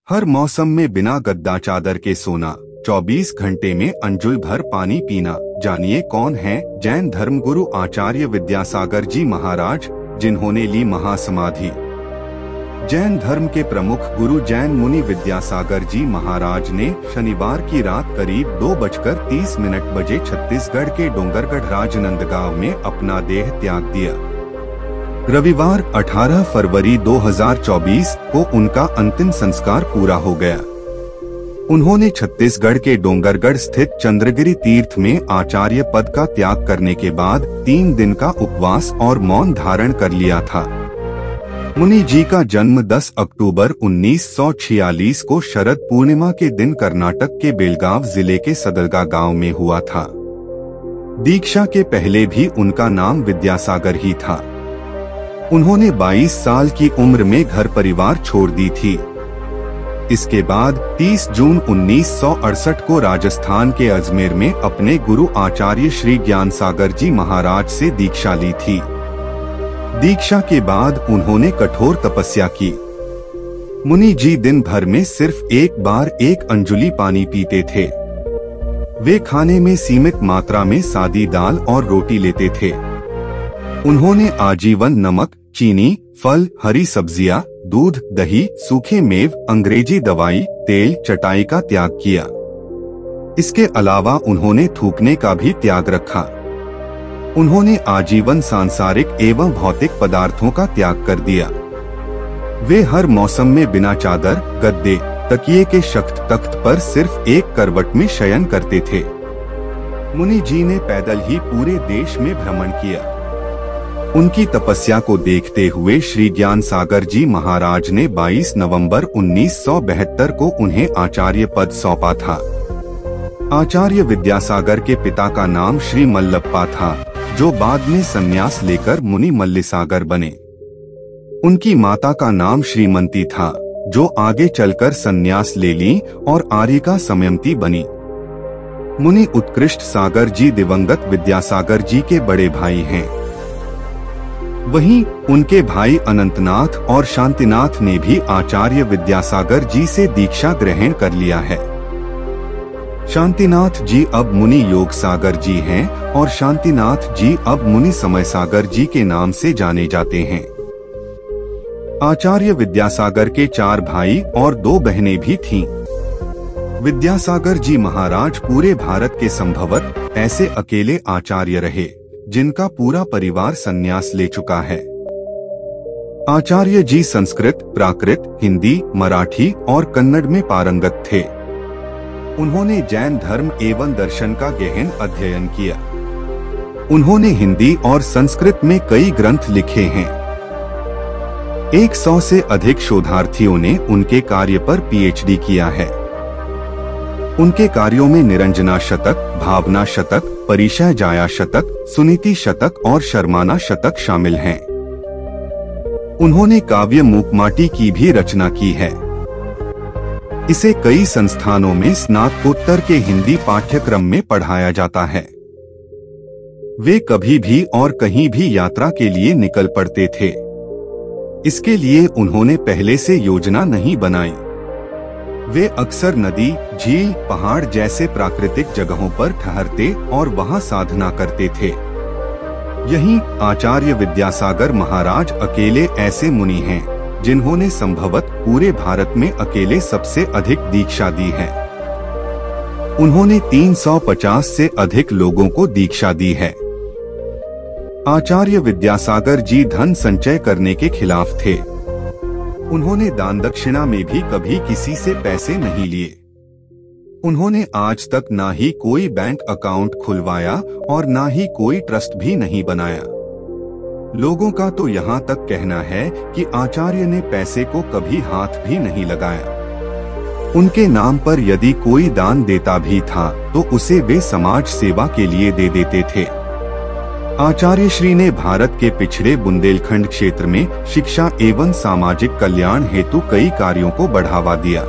हर मौसम में बिना गद्दा चादर के सोना, 24 घंटे में अंजुल भर पानी पीना। जानिए कौन है जैन धर्मगुरु आचार्य विद्यासागर जी महाराज, जिन्होंने ली महासमाधि। जैन धर्म के प्रमुख गुरु जैन मुनि विद्यासागर जी महाराज ने शनिवार की रात करीब 2:30 बजे छत्तीसगढ़ के डोंगरगढ़ राजनांदगांव में अपना देह त्याग दिया। रविवार 18 फरवरी 2024 को उनका अंतिम संस्कार पूरा हो गया। उन्होंने छत्तीसगढ़ के डोंगरगढ़ स्थित चंद्रगिरी तीर्थ में आचार्य पद का त्याग करने के बाद 3 दिन का उपवास और मौन धारण कर लिया था। मुनि जी का जन्म 10 अक्टूबर 1946 को शरद पूर्णिमा के दिन कर्नाटक के बेलगाव जिले के सदलगा गांव में हुआ था। दीक्षा के पहले भी उनका नाम विद्यासागर ही था। उन्होंने 22 साल की उम्र में घर परिवार छोड़ दी थी। इसके बाद 30 जून 1968 को राजस्थान के अजमेर में अपने गुरु आचार्य श्री ज्ञानसागर जी महाराज से दीक्षा ली थी। दीक्षा के बाद उन्होंने कठोर तपस्या की। मुनि जी दिन भर में सिर्फ एक बार 1 अंजुली पानी पीते थे। वे खाने में सीमित मात्रा में सादी दाल और रोटी लेते थे। उन्होंने आजीवन नमक, चीनी, फल, हरी सब्जियां, दूध, दही, सूखे मेव, अंग्रेजी दवाई, तेल, चटाई का त्याग किया। इसके अलावा उन्होंने थूकने का भी त्याग रखा। उन्होंने आजीवन सांसारिक एवं भौतिक पदार्थों का त्याग कर दिया। वे हर मौसम में बिना चादर, गद्दे, तकिए के शख्त तख्त पर सिर्फ एक करवट में शयन करते थे। मुनि जी ने पैदल ही पूरे देश में भ्रमण किया। उनकी तपस्या को देखते हुए श्री ज्ञानसागर जी महाराज ने 22 नवंबर 1972 को उन्हें आचार्य पद सौंपा था। आचार्य विद्यासागर के पिता का नाम श्री मल्लप्पा था, जो बाद में संन्यास लेकर मुनि मल्लिसागर बने। उनकी माता का नाम श्रीमंती था, जो आगे चलकर संन्यास ले ली और आर्यिका समयमती बनी। मुनि उत्कृष्ट सागर जी दिवंगत विद्यासागर जी के बड़े भाई हैं। वहीं उनके भाई अनंतनाथ और शांतिनाथ ने भी आचार्य विद्यासागर जी से दीक्षा ग्रहण कर लिया है। शांतिनाथ जी अब मुनि योग सागर जी हैं और शांतिनाथ जी अब मुनि समय सागर जी के नाम से जाने जाते हैं। आचार्य विद्यासागर के 4 भाई और 2 बहनें भी थीं। विद्यासागर जी महाराज पूरे भारत के संभवत ऐसे अकेले आचार्य रहे जिनका पूरा परिवार संन्यास ले चुका है। आचार्य जी संस्कृत, प्राकृत, हिंदी, मराठी और कन्नड़ में पारंगत थे। उन्होंने जैन धर्म एवं दर्शन का गहन अध्ययन किया। उन्होंने हिंदी और संस्कृत में कई ग्रंथ लिखे हैं। 100 से अधिक शोधार्थियों ने उनके कार्य पर पीएचडी किया है। उनके कार्यों में निरंजना शतक, भावना शतक, परिशय जाया शतक, सुनीति शतक और शर्माना शतक शामिल हैं। उन्होंने काव्य मूकमाटी की भी रचना की है। इसे कई संस्थानों में स्नातकोत्तर के हिंदी पाठ्यक्रम में पढ़ाया जाता है। वे कभी भी और कहीं भी यात्रा के लिए निकल पड़ते थे। इसके लिए उन्होंने पहले से योजना नहीं बनाई। वे अक्सर नदी, झील, पहाड़ जैसे प्राकृतिक जगहों पर ठहरते और वहां साधना करते थे। यहीं आचार्य विद्यासागर महाराज अकेले ऐसे मुनि हैं जिन्होंने संभवत पूरे भारत में अकेले सबसे अधिक दीक्षा दी है। उन्होंने 350 से अधिक लोगों को दीक्षा दी है। आचार्य विद्यासागर जी धन संचय करने के खिलाफ थे। उन्होंने दान दक्षिणा में भी कभी किसी से पैसे नहीं लिए। उन्होंने आज तक ना ही कोई बैंक अकाउंट खुलवाया और ना ही कोई ट्रस्ट भी नहीं बनाया। लोगों का तो यहाँ तक कहना है कि आचार्य ने पैसे को कभी हाथ भी नहीं लगाया। उनके नाम पर यदि कोई दान देता भी था तो उसे वे समाज सेवा के लिए दे देते थे। आचार्य श्री ने भारत के पिछड़े बुंदेलखंड क्षेत्र में शिक्षा एवं सामाजिक कल्याण हेतु कई कार्यों को बढ़ावा दिया।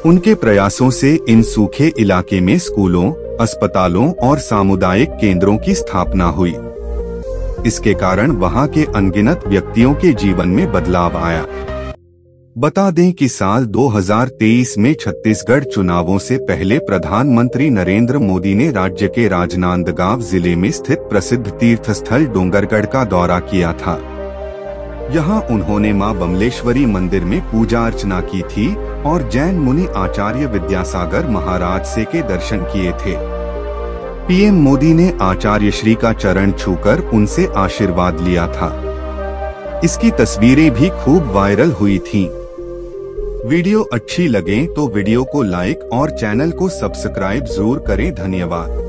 उनके प्रयासों से इन सूखे इलाके में स्कूलों, अस्पतालों और सामुदायिक केंद्रों की स्थापना हुई। इसके कारण वहां के अनगिनत व्यक्तियों के जीवन में बदलाव आया। बता दें कि साल 2023 में छत्तीसगढ़ चुनावों से पहले प्रधानमंत्री नरेंद्र मोदी ने राज्य के राजनांदगांव जिले में स्थित प्रसिद्ध तीर्थस्थल डोंगरगढ़ का दौरा किया था। यहां उन्होंने मां बमलेश्वरी मंदिर में पूजा अर्चना की थी और जैन मुनि आचार्य विद्यासागर महाराज से के दर्शन किए थे। पीएम मोदी ने आचार्य श्री का चरण छूकर उनसे आशीर्वाद लिया था। इसकी तस्वीरें भी खूब वायरल हुई थीं। वीडियो अच्छी लगे तो वीडियो को लाइक और चैनल को सब्सक्राइब जरूर करें। धन्यवाद।